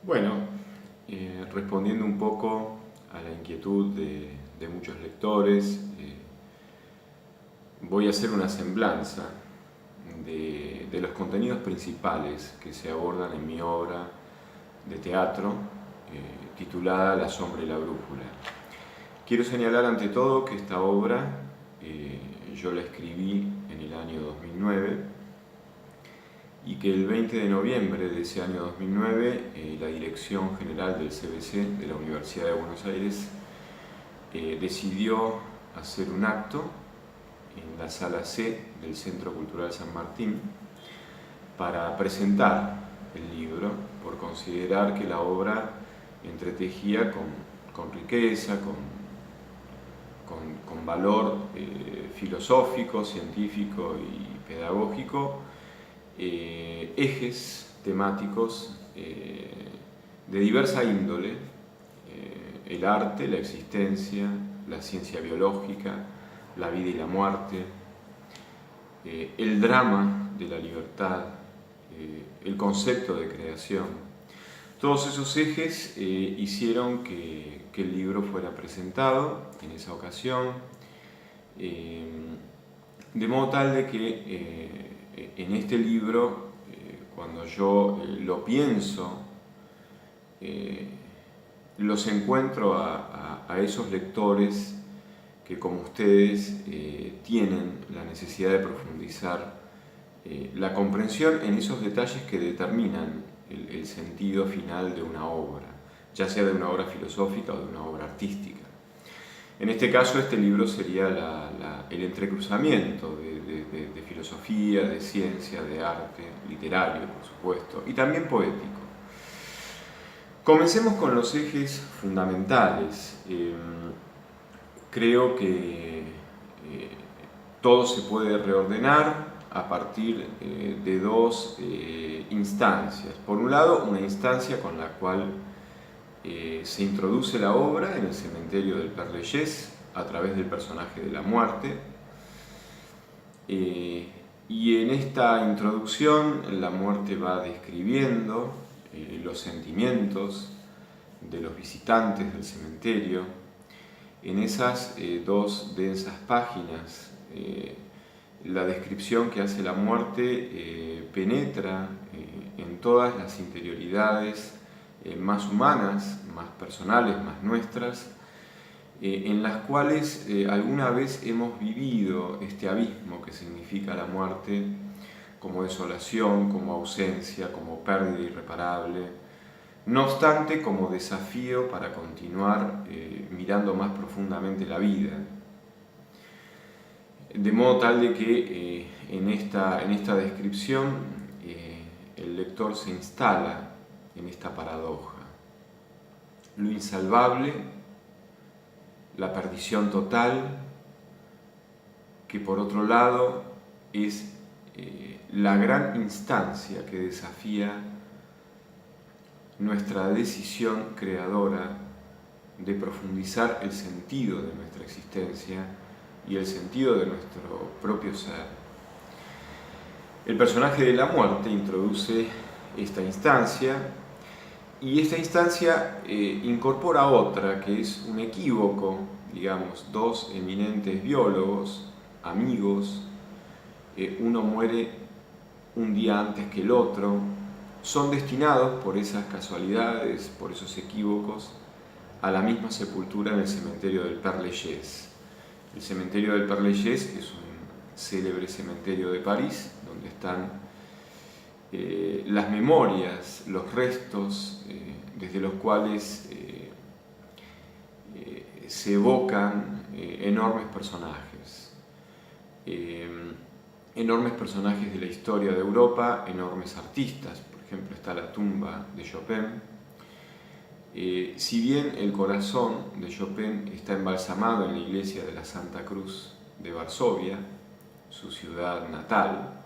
Bueno, respondiendo un poco a la inquietud de muchos lectores, voy a hacer una semblanza de los contenidos principales que se abordan en mi obra de teatro titulada La sombra y la brújula. Quiero señalar ante todo que esta obra yo la escribí en el año 2009 y que el 20 de noviembre de ese año 2009 la Dirección General del CBC de la Universidad de Buenos Aires decidió hacer un acto en la sala C del Centro Cultural San Martín para presentar el libro, por considerar que la obra entretejía con riqueza, con valor filosófico, científico y pedagógico, ejes temáticos de diversa índole, el arte, la existencia, la ciencia biológica, la vida y la muerte, el drama de la libertad, el concepto de creación. Todos esos ejes hicieron que el libro fuera presentado en esa ocasión, de modo tal de que en este libro, cuando yo lo pienso, los encuentro a esos lectores que, como ustedes, tienen la necesidad de profundizar la comprensión en esos detalles que determinan el sentido final de una obra, ya sea de una obra filosófica o de una obra artística. En este caso, este libro sería el entrecruzamiento de filosofía, de ciencia, de arte, literario, por supuesto, y también poético. Comencemos con los ejes fundamentales. Creo que todo se puede reordenar a partir de dos instancias. Por un lado, una instancia con la cual se introduce la obra en el cementerio del Père Lachaise a través del personaje de la muerte, y en esta introducción la muerte va describiendo los sentimientos de los visitantes del cementerio. En esas dos densas páginas, la descripción que hace la muerte penetra en todas las interioridades más humanas, más personales, más nuestras, en las cuales alguna vez hemos vivido este abismo que significa la muerte, como desolación, como ausencia, como pérdida irreparable, no obstante como desafío para continuar mirando más profundamente la vida. De modo tal de que en esta descripción el lector se instala en esta paradoja. Lo insalvable, la perdición total, que por otro lado es la gran instancia que desafía nuestra decisión creadora de profundizar el sentido de nuestra existencia y el sentido de nuestro propio ser. El personaje de la muerte introduce esta instancia, y esta instancia incorpora otra, que es un equívoco, digamos, dos eminentes biólogos, amigos, uno muere un día antes que el otro, son destinados por esas casualidades, por esos equívocos, a la misma sepultura en el cementerio del Père Lachaise. El cementerio del Père Lachaise es un célebre cementerio de París, donde están las memorias, los restos desde los cuales se evocan enormes personajes. Enormes personajes de la historia de Europa, enormes artistas. Por ejemplo, está la tumba de Chopin. Si bien el corazón de Chopin está embalsamado en la iglesia de la Santa Cruz de Varsovia, su ciudad natal,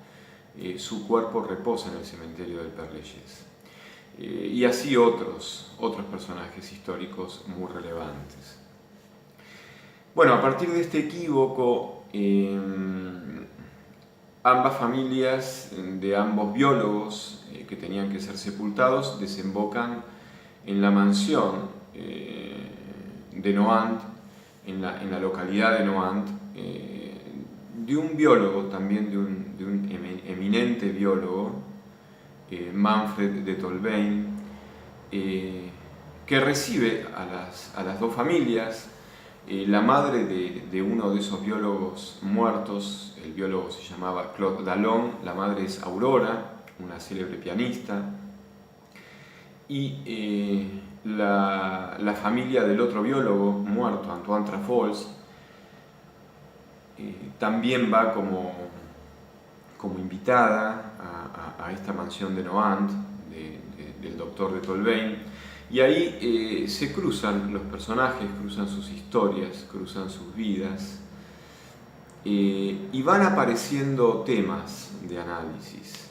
su cuerpo reposa en el cementerio del Père Lachaise. Y así otros personajes históricos muy relevantes. Bueno, a partir de este equívoco, ambas familias de ambos biólogos que tenían que ser sepultados desembocan en la mansión de Nohant, en la localidad de Nohant, de un biólogo, también de un eminente biólogo, Manfred de Tolbein, que recibe a las dos familias. La madre de uno de esos biólogos muertos, el biólogo se llamaba Claude Dallon, la madre es Aurora, una célebre pianista, y la familia del otro biólogo muerto, Antoine Traffolz, también va como invitada a esta mansión de Nohant, del doctor de Tolbein, y ahí se cruzan los personajes, cruzan sus historias, cruzan sus vidas, y van apareciendo temas de análisis.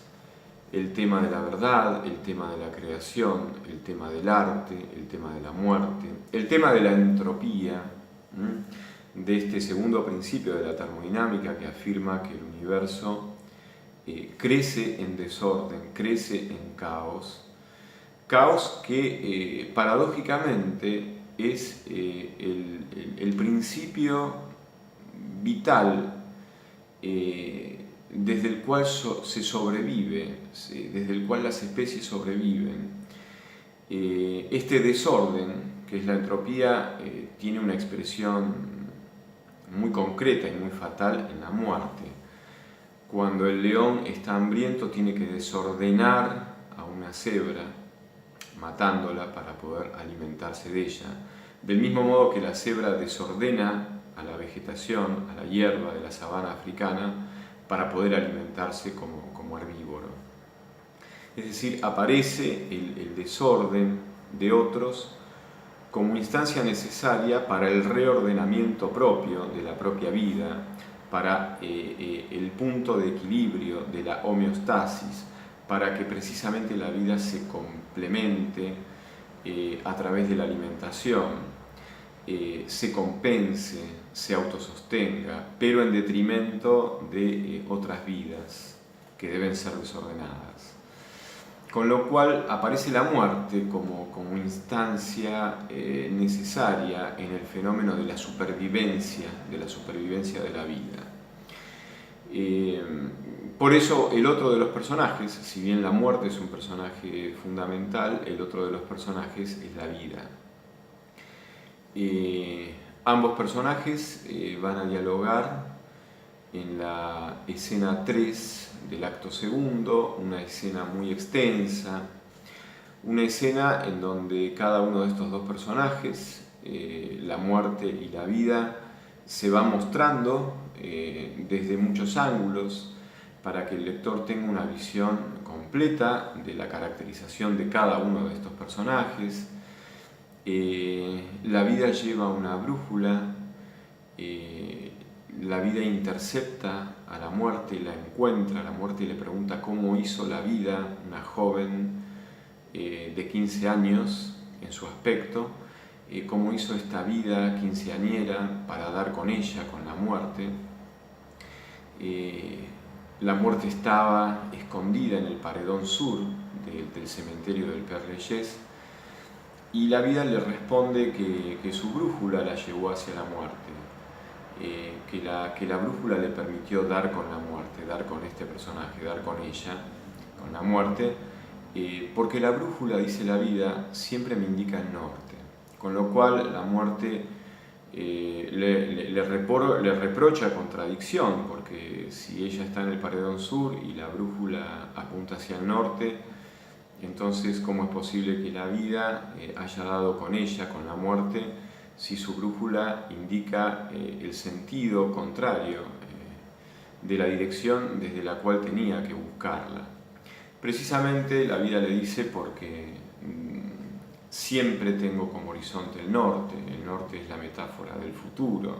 El tema de la verdad, el tema de la creación, el tema del arte, el tema de la muerte, el tema de la entropía, de este segundo principio de la termodinámica que afirma que el universo crece en desorden, crece en caos, caos que paradójicamente es el principio vital desde el cual se sobrevive, desde el cual las especies sobreviven. Este desorden, que es la entropía, tiene una expresión muy concreta y muy fatal en la muerte. Cuando el león está hambriento, tiene que desordenar a una cebra, matándola para poder alimentarse de ella. Del mismo modo que la cebra desordena a la vegetación, a la hierba de la sabana africana, para poder alimentarse como herbívoro. Es decir, aparece el desorden de otros como instancia necesaria para el reordenamiento propio de la propia vida, para el punto de equilibrio de la homeostasis, para que precisamente la vida se complemente a través de la alimentación, se compense, se autosostenga, pero en detrimento de otras vidas que deben ser desordenadas. Con lo cual aparece la muerte como instancia necesaria en el fenómeno de la supervivencia de la vida. Por eso el otro de los personajes, si bien la muerte es un personaje fundamental, el otro de los personajes es la vida. Ambos personajes van a dialogar en la escena 3 del acto segundo, una escena muy extensa, una escena en donde cada uno de estos dos personajes, la muerte y la vida, se va mostrando desde muchos ángulos para que el lector tenga una visión completa de la caracterización de cada uno de estos personajes. La vida lleva una brújula, la vida intercepta a la muerte, la encuentra, la muerte le pregunta cómo hizo la vida, una joven de 15 años en su aspecto, cómo hizo esta vida quinceañera para dar con ella, con la muerte. La muerte estaba escondida en el paredón sur del cementerio del Père Lachaise, y la vida le responde que su brújula la llevó hacia la muerte, que la brújula le permitió dar con la muerte, dar con este personaje, dar con ella, con la muerte, porque la brújula, dice la vida, siempre me indica el norte, con lo cual la muerte le reprocha contradicción, porque si ella está en el paredón sur y la brújula apunta hacia el norte, entonces ¿cómo es posible que la vida haya dado con ella, con la muerte, si su brújula indica el sentido contrario de la dirección desde la cual tenía que buscarla? Precisamente la vida le dice porque siempre tengo como horizonte el norte es la metáfora del futuro,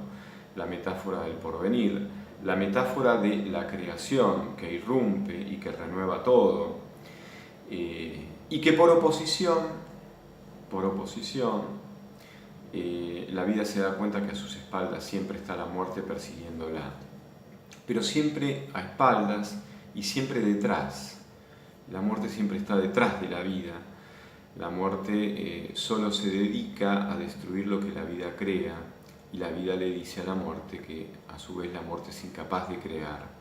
la metáfora del porvenir, la metáfora de la creación que irrumpe y que renueva todo, y que por oposición, la vida se da cuenta que a sus espaldas siempre está la muerte persiguiéndola, pero siempre a espaldas y siempre detrás. La muerte siempre está detrás de la vida, La muerte solo se dedica a destruir lo que la vida crea, y la vida le dice a la muerte que a su vez la muerte es incapaz de crear,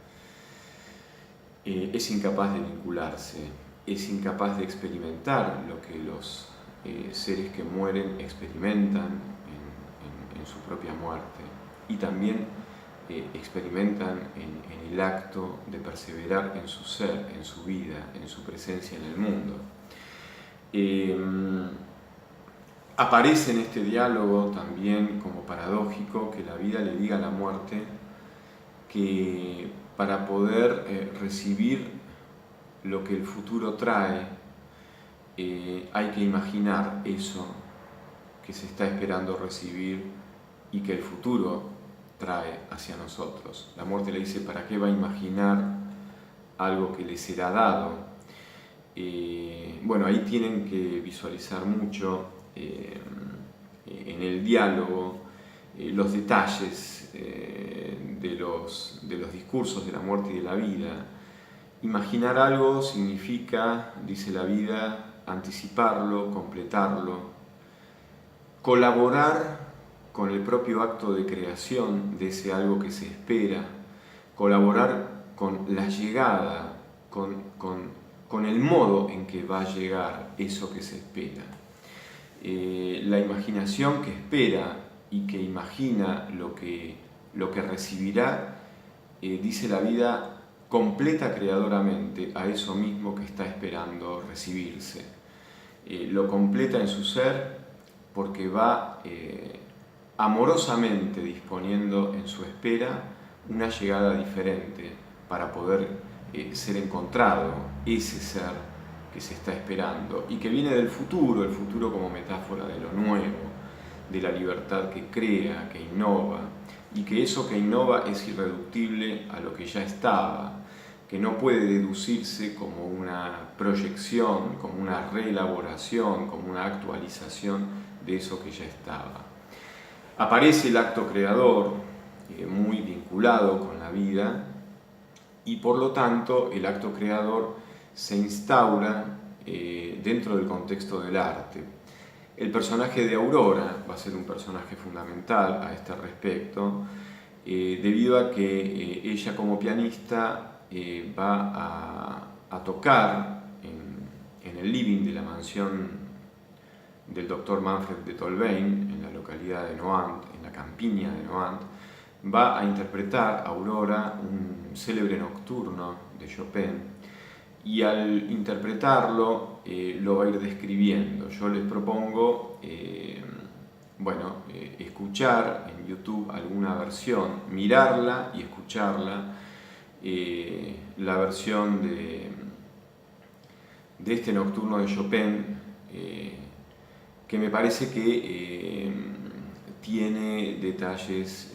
es incapaz de vincularse, es incapaz de experimentar lo que los seres que mueren experimentan en su propia muerte, y también experimentan en el acto de perseverar en su ser, en su vida, en su presencia en el mundo. Aparece en este diálogo también como paradójico que la vida le diga a la muerte que para poder recibir lo que el futuro trae, hay que imaginar eso que se está esperando recibir y que el futuro trae hacia nosotros. La muerte le dice, ¿para qué va a imaginar algo que le será dado? Bueno, ahí tienen que visualizar mucho en el diálogo los detalles de los discursos de la muerte y de la vida. Imaginar algo significa, dice la vida, anticiparlo, completarlo, colaborar con el propio acto de creación de ese algo que se espera, colaborar con la llegada, con el modo en que va a llegar eso que se espera. La imaginación que espera y que imagina lo que recibirá, dice la vida, completa creadoramente a eso mismo que está esperando recibirse. Lo completa en su ser porque va amorosamente disponiendo en su espera una llegada diferente para poder ser encontrado, ese ser que se está esperando y que viene del futuro, el futuro como metáfora de lo nuevo, de la libertad que crea, que innova, y que eso que innova es irreductible a lo que ya estaba, que no puede deducirse como una proyección, como una reelaboración, como una actualización de eso que ya estaba. Aparece el acto creador, muy vinculado con la vida, y por lo tanto el acto creador se instaura dentro del contexto del arte. El personaje de Aurora va a ser un personaje fundamental a este respecto, debido a que ella como pianista va a tocar en el living de la mansión del doctor Manfred de Tolbain, en la localidad de Nohant, en la campiña de Nohant. Va a interpretar Aurora un célebre nocturno de Chopin, y al interpretarlo lo va a ir describiendo. Yo les propongo escuchar en YouTube alguna versión, mirarla y escucharla, la versión de este nocturno de Chopin, que me parece que tiene detalles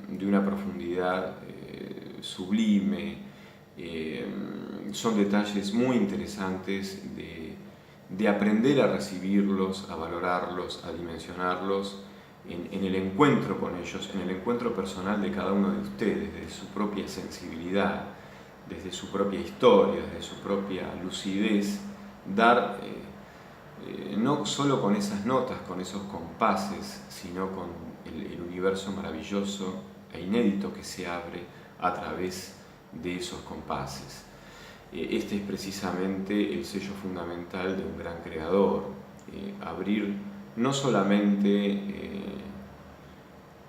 de una profundidad sublime. Son detalles muy interesantes de aprender a recibirlos, a valorarlos, a dimensionarlos en el encuentro con ellos, en el encuentro personal de cada uno de ustedes, desde su propia sensibilidad, desde su propia historia, desde su propia lucidez, dar no solo con esas notas, con esos compases, sino con el universo maravilloso e inédito que se abre a través de esos compases. Este es precisamente el sello fundamental de un gran creador, abrir no solamente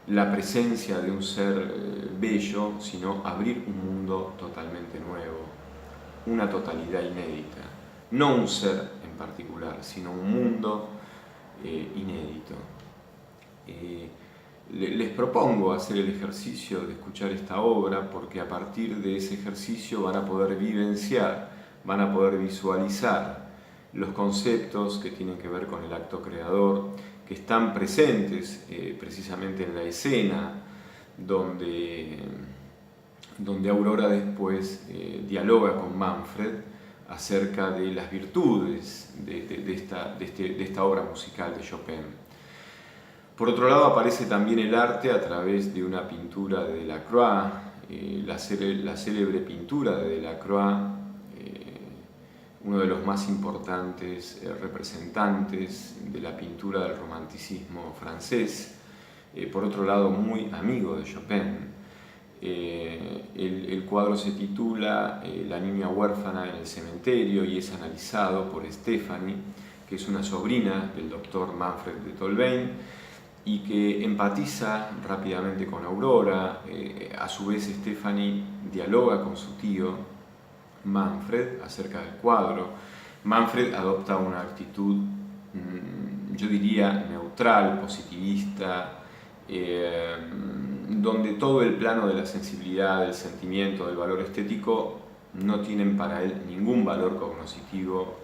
la presencia de un ser bello, sino abrir un mundo totalmente nuevo, una totalidad inédita, no un ser en particular, sino un mundo inédito. Les propongo hacer el ejercicio de escuchar esta obra, porque a partir de ese ejercicio van a poder vivenciar, van a poder visualizar los conceptos que tienen que ver con el acto creador, que están presentes precisamente en la escena donde Aurora después dialoga con Manfred acerca de las virtudes de esta obra musical de Chopin. Por otro lado, aparece también el arte a través de una pintura de Delacroix, la célebre pintura de Delacroix, uno de los más importantes representantes de la pintura del romanticismo francés, por otro lado muy amigo de Chopin. El cuadro se titula La niña huérfana en el cementerio y es analizado por Stephanie, que es una sobrina del doctor Manfred de Tolbain y que empatiza rápidamente con Aurora. A su vez Stephanie dialoga con su tío Manfred acerca del cuadro. Manfred adopta una actitud, yo diría, neutral, positivista, donde todo el plano de la sensibilidad, del sentimiento, del valor estético no tienen para él ningún valor cognoscitivo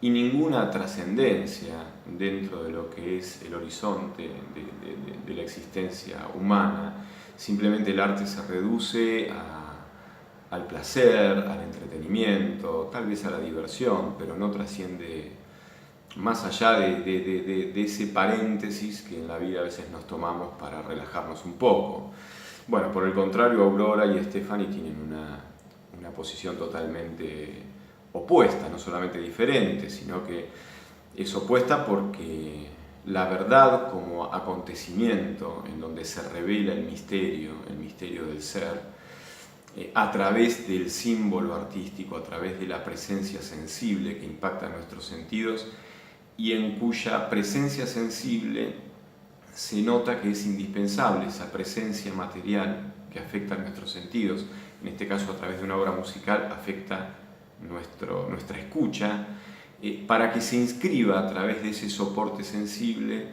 y ninguna trascendencia dentro de lo que es el horizonte de la existencia humana. Simplemente el arte se reduce al placer, al entretenimiento, tal vez a la diversión, pero no trasciende más allá de ese paréntesis que en la vida a veces nos tomamos para relajarnos un poco. Bueno, por el contrario, Aurora y Stephanie tienen una posición totalmente opuesta, no solamente diferente, sino que es opuesta porque la verdad como acontecimiento en donde se revela el misterio del ser, a través del símbolo artístico, a través de la presencia sensible que impacta nuestros sentidos y en cuya presencia sensible se nota que es indispensable esa presencia material que afecta a nuestros sentidos, en este caso a través de una obra musical afecta nuestra escucha, para que se inscriba a través de ese soporte sensible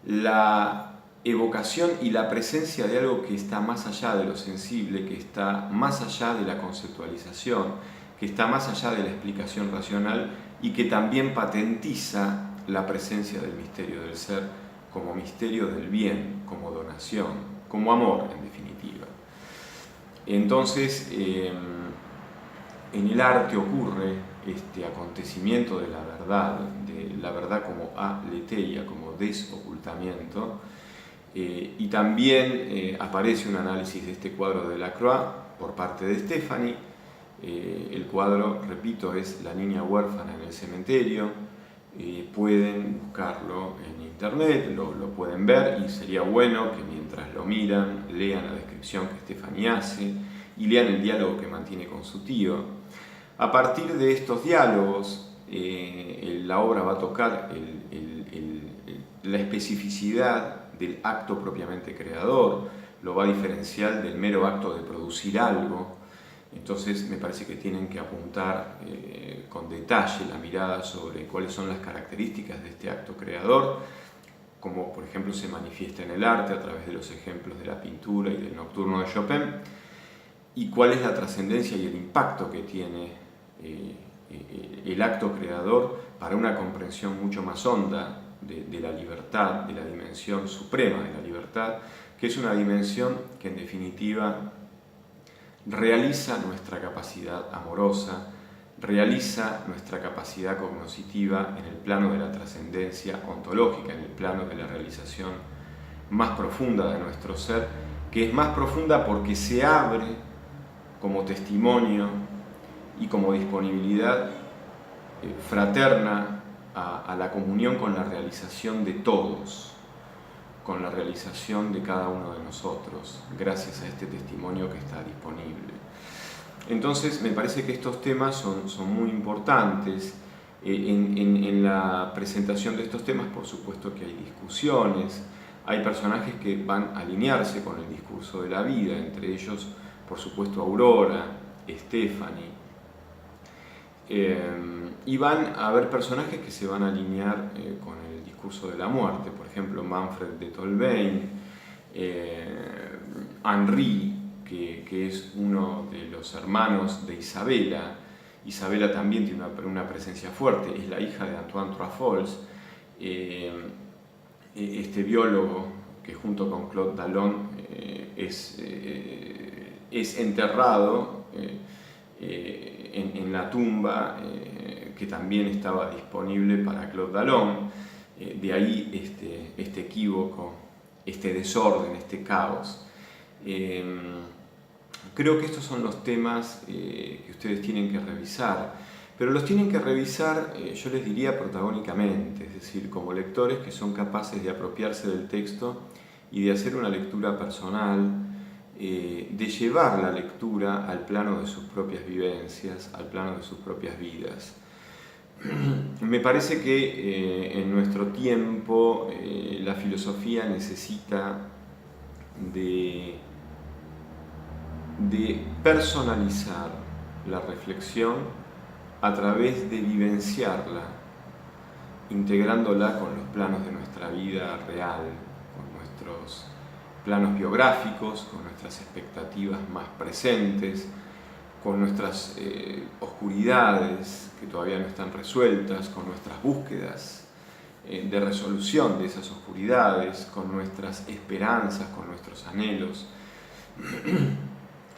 la evocación y la presencia de algo que está más allá de lo sensible, que está más allá de la conceptualización, que está más allá de la explicación racional y que también patentiza la presencia del misterio del ser como misterio del bien, como donación, como amor en definitiva. Entonces, en el arte ocurre este acontecimiento de la verdad como aletheia, como desocultamiento, y también aparece un análisis de este cuadro de Delacroix por parte de Stephanie. El cuadro, repito, es La niña huérfana en el cementerio. Pueden buscarlo en internet, lo pueden ver y sería bueno que mientras lo miran lean la descripción que Stephanie hace y lean el diálogo que mantiene con su tío. A partir de estos diálogos, la obra va a tocar la especificidad del acto propiamente creador, lo va a diferenciar del mero acto de producir algo. Entonces me parece que tienen que apuntar con detalle la mirada sobre cuáles son las características de este acto creador, como por ejemplo se manifiesta en el arte a través de los ejemplos de la pintura y del nocturno de Chopin, y cuál es la trascendencia y el impacto que tiene el acto creador para una comprensión mucho más honda de la libertad, de la dimensión suprema de la libertad, que es una dimensión que en definitiva realiza nuestra capacidad amorosa, realiza nuestra capacidad cognoscitiva en el plano de la trascendencia ontológica, en el plano de la realización más profunda de nuestro ser, que es más profunda porque se abre como testimonio y como disponibilidad fraterna a la comunión con la realización de todos, con la realización de cada uno de nosotros, gracias a este testimonio que está disponible. Entonces me parece que estos temas son muy importantes. En la presentación de estos temas, por supuesto que hay discusiones, hay personajes que van a alinearse con el discurso de la vida, entre ellos, por supuesto, Aurora, Stephanie, y van a haber personajes que se van a alinear con el discurso de la muerte, por ejemplo, Manfred de Tolbain, Henri, que es uno de los hermanos de Isabella. Isabella también tiene una presencia fuerte, es la hija de Antoine Truffauls, este biólogo que junto con Claude Dallon es enterrado en la tumba que también estaba disponible para Claude Dallon. De ahí este equívoco, este desorden, este caos. Creo que estos son los temas que ustedes tienen que revisar. pero los tienen que revisar, yo les diría, protagónicamente, es decir, como lectores que son capaces de apropiarse del texto y de hacer una lectura personal, de llevar la lectura al plano de sus propias vivencias, al plano de sus propias vidas. Me parece que en nuestro tiempo la filosofía necesita de personalizar la reflexión a través de vivenciarla, integrándola con los planos de nuestra vida real, con nuestros planos biográficos, con nuestras expectativas más presentes, con nuestras oscuridades que todavía no están resueltas, con nuestras búsquedas de resolución de esas oscuridades, con nuestras esperanzas, con nuestros anhelos.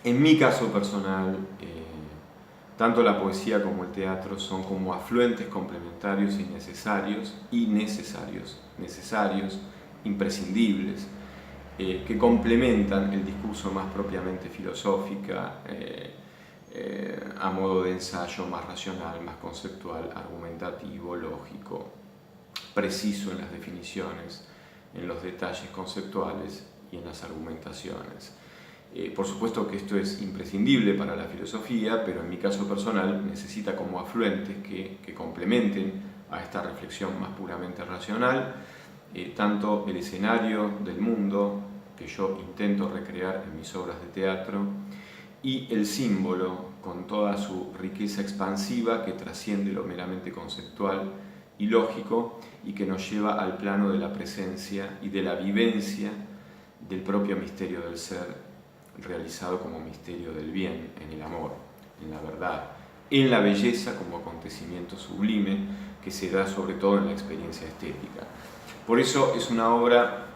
En mi caso personal, tanto la poesía como el teatro son como afluentes complementarios y necesarios, imprescindibles, que complementan el discurso más propiamente filosófica, a modo de ensayo más racional, más conceptual, argumentativo, lógico, preciso en las definiciones, en los detalles conceptuales y en las argumentaciones. Por supuesto que esto es imprescindible para la filosofía, pero en mi caso personal necesita como afluentes que complementen a esta reflexión más puramente racional, tanto el escenario del mundo que yo intento recrear en mis obras de teatro, y el símbolo con toda su riqueza expansiva que trasciende lo meramente conceptual y lógico y que nos lleva al plano de la presencia y de la vivencia del propio misterio del ser realizado como misterio del bien, en el amor, en la verdad, en la belleza como acontecimiento sublime que se da sobre todo en la experiencia estética. Por eso es una obra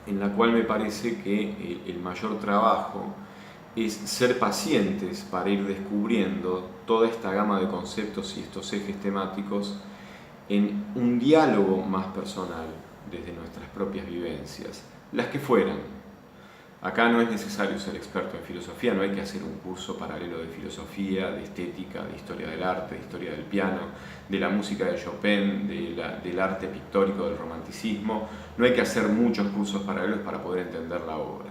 en la cual me parece que el mayor trabajo es ser pacientes para ir descubriendo toda esta gama de conceptos y estos ejes temáticos en un diálogo más personal desde nuestras propias vivencias, las que fueran. Acá no es necesario ser experto en filosofía, no hay que hacer un curso paralelo de filosofía, de estética, de historia del arte, de historia del piano, de la música de Chopin, del arte pictórico, del romanticismo. No hay que hacer muchos cursos paralelos para poder entender la obra.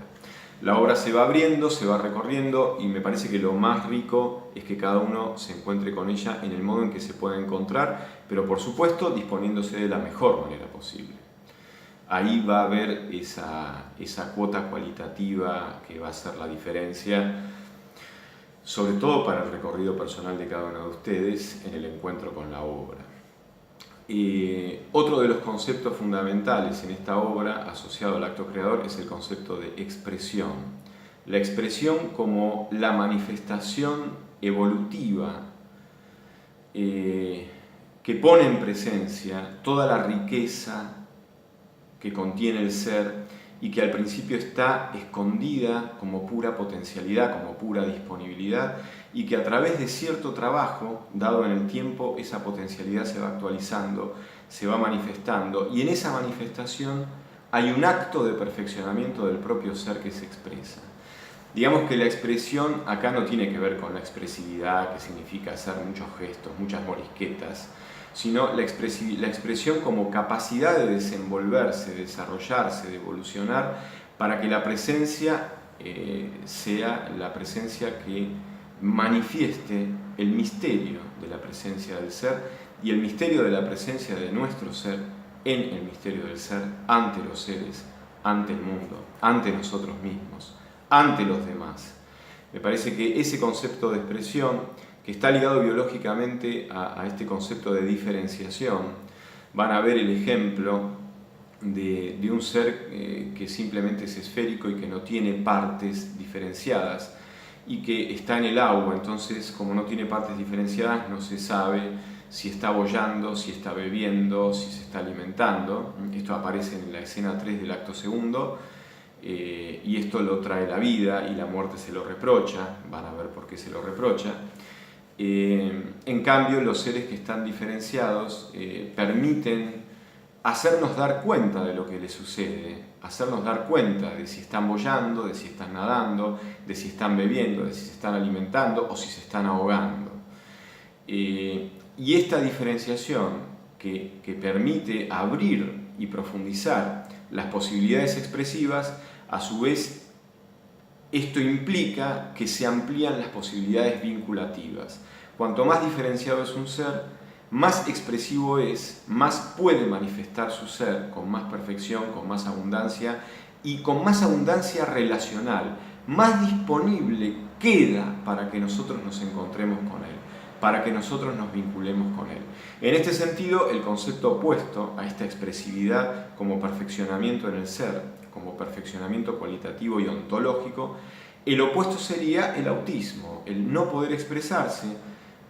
La obra se va abriendo, se va recorriendo y me parece que lo más rico es que cada uno se encuentre con ella en el modo en que se pueda encontrar, pero por supuesto disponiéndose de la mejor manera posible. Ahí va a haber esa cuota cualitativa que va a hacer la diferencia, sobre todo para el recorrido personal de cada uno de ustedes en el encuentro con la obra. Otro de los conceptos fundamentales en esta obra asociado al acto creador es el concepto de expresión. La expresión como la manifestación evolutiva que pone en presencia toda la riqueza que contiene el ser y que al principio está escondida como pura potencialidad, como pura disponibilidad, y que a través de cierto trabajo, dado en el tiempo, esa potencialidad se va actualizando, se va manifestando, y en esa manifestación hay un acto de perfeccionamiento del propio ser que se expresa. Digamos que la expresión acá no tiene que ver con la expresividad, que significa hacer muchos gestos, muchas morisquetas, sino la expresión como capacidad de desenvolverse, de desarrollarse, de evolucionar, para que la presencia sea la presencia que manifieste el misterio de la presencia del ser y el misterio de la presencia de nuestro ser en el misterio del ser ante los seres, ante el mundo, ante nosotros mismos, ante los demás. Me parece que ese concepto de expresión, que está ligado biológicamente a este concepto de diferenciación, van a ver el ejemplo de un ser que simplemente es esférico y que no tiene partes diferenciadas y que está en el agua. Entonces, como no tiene partes diferenciadas, no se sabe si está boyando, si está bebiendo, si se está alimentando. Esto aparece en la escena 3 del acto segundo, y esto lo trae la vida y la muerte se lo reprocha. Van a ver por qué se lo reprocha. En cambio, los seres que están diferenciados permiten hacernos dar cuenta de lo que les sucede, hacernos dar cuenta de si están boyando, de si están nadando, de si están bebiendo, de si se están alimentando o si se están ahogando. Y esta diferenciación que permite abrir y profundizar las posibilidades expresivas, a su vez, esto implica que se amplían las posibilidades vinculativas. Cuanto más diferenciado es un ser, más expresivo es, más puede manifestar su ser con más perfección, con más abundancia y con más abundancia relacional. Más disponible queda para que nosotros nos encontremos con él, para que nosotros nos vinculemos con él. En este sentido, el concepto opuesto a esta expresividad como perfeccionamiento en el ser, como perfeccionamiento cualitativo y ontológico, el opuesto sería el autismo, el no poder expresarse,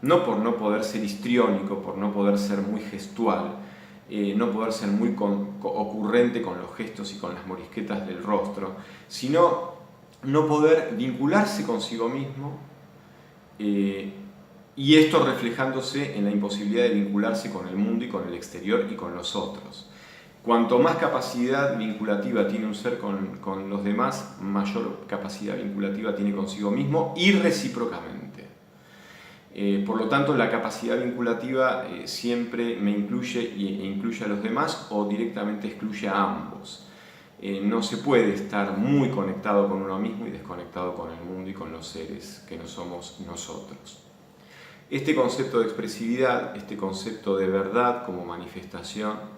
no por no poder ser histriónico, por no poder ser muy gestual, no poder ser muy ocurrente con los gestos y con las morisquetas del rostro, sino no poder vincularse consigo mismo, y esto reflejándose en la imposibilidad de vincularse con el mundo y con el exterior y con los otros. Cuanto más capacidad vinculativa tiene un ser con los demás, mayor capacidad vinculativa tiene consigo mismo y recíprocamente. Por lo tanto, la capacidad vinculativa siempre me incluye e incluye a los demás o directamente excluye a ambos. No se puede estar muy conectado con uno mismo y desconectado con el mundo y con los seres que no somos nosotros. Este concepto de expresividad, este concepto de verdad como manifestación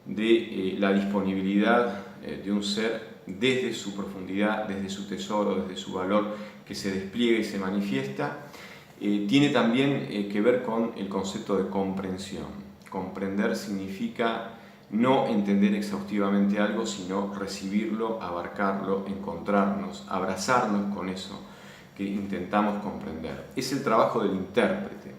de la disponibilidad de un ser desde su profundidad, desde su tesoro, desde su valor que se despliega y se manifiesta, tiene también que ver con el concepto de comprensión. Comprender significa no entender exhaustivamente algo, sino recibirlo, abarcarlo, encontrarnos, abrazarnos con eso que intentamos comprender. Es el trabajo del intérprete.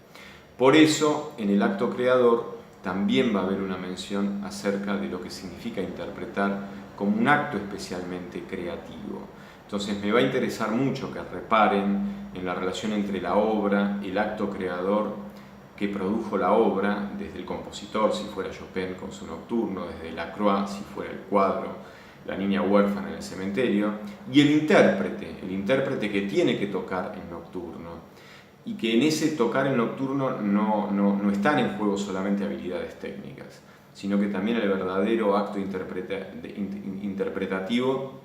Por eso, en el acto creador también va a haber una mención acerca de lo que significa interpretar como un acto especialmente creativo. Entonces me va a interesar mucho que reparen en la relación entre la obra, el acto creador que produjo la obra, desde el compositor, si fuera Chopin con su nocturno, desde Lacroix, si fuera el cuadro La niña huérfana en el cementerio, y el intérprete que tiene que tocar el nocturno, y que en ese tocar el nocturno no están en juego solamente habilidades técnicas, sino que también el verdadero acto interpretativo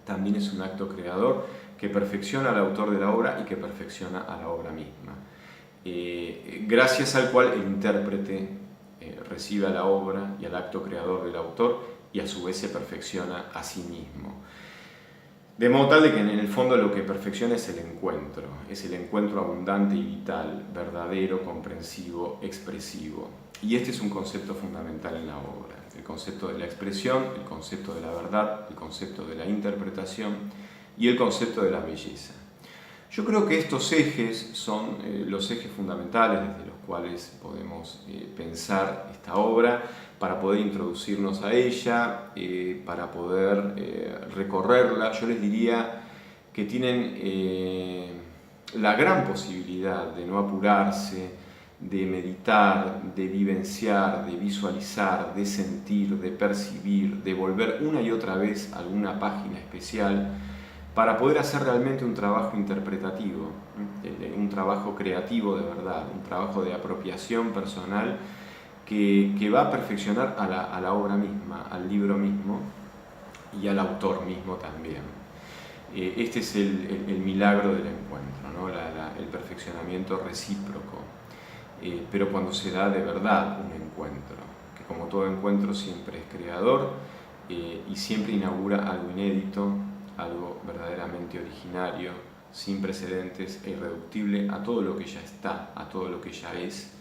también es un acto creador que perfecciona al autor de la obra y que perfecciona a la obra misma, gracias al cual el intérprete recibe a la obra y al acto creador del autor y a su vez se perfecciona a sí mismo. De modo tal de que en el fondo lo que perfecciona es el encuentro abundante y vital, verdadero, comprensivo, expresivo. Y este es un concepto fundamental en la obra, el concepto de la expresión, el concepto de la verdad, el concepto de la interpretación y el concepto de la belleza. Yo creo que estos ejes son los ejes fundamentales desde los cuales podemos pensar esta obra, para poder introducirnos a ella, para poder recorrerla. Yo les diría que tienen la gran posibilidad de no apurarse, de meditar, de vivenciar, de visualizar, de sentir, de percibir, de volver una y otra vez a alguna página especial para poder hacer realmente un trabajo interpretativo, un trabajo creativo de verdad, un trabajo de apropiación personal que va a perfeccionar a la obra misma, al libro mismo y al autor mismo también. Este es el milagro del encuentro, ¿no? El perfeccionamiento recíproco, pero cuando se da de verdad un encuentro, que como todo encuentro siempre es creador y siempre inaugura algo inédito, algo verdaderamente originario, sin precedentes e irreductible a todo lo que ya está, a todo lo que ya es,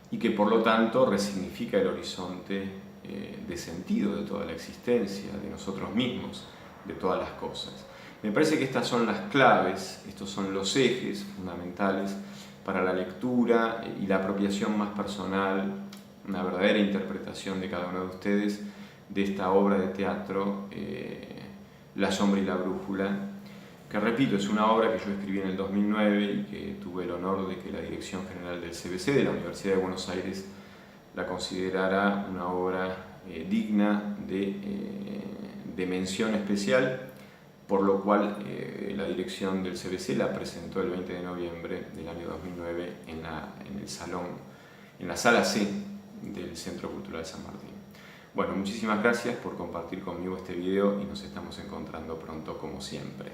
y que por lo tanto resignifica el horizonte de sentido de toda la existencia, de nosotros mismos, de todas las cosas. Me parece que estas son las claves, estos son los ejes fundamentales para la lectura y la apropiación más personal, una verdadera interpretación de cada uno de ustedes de esta obra de teatro, La sombra y la brújula, que repito, es una obra que yo escribí en el 2009 y que tuve el honor de que la Dirección General del CBC de la Universidad de Buenos Aires la considerara una obra digna de mención especial, por lo cual la dirección del CBC la presentó el 20 de noviembre del año 2009 en el Salón en la sala C del Centro Cultural San Martín. Bueno, muchísimas gracias por compartir conmigo este video y nos estamos encontrando pronto como siempre.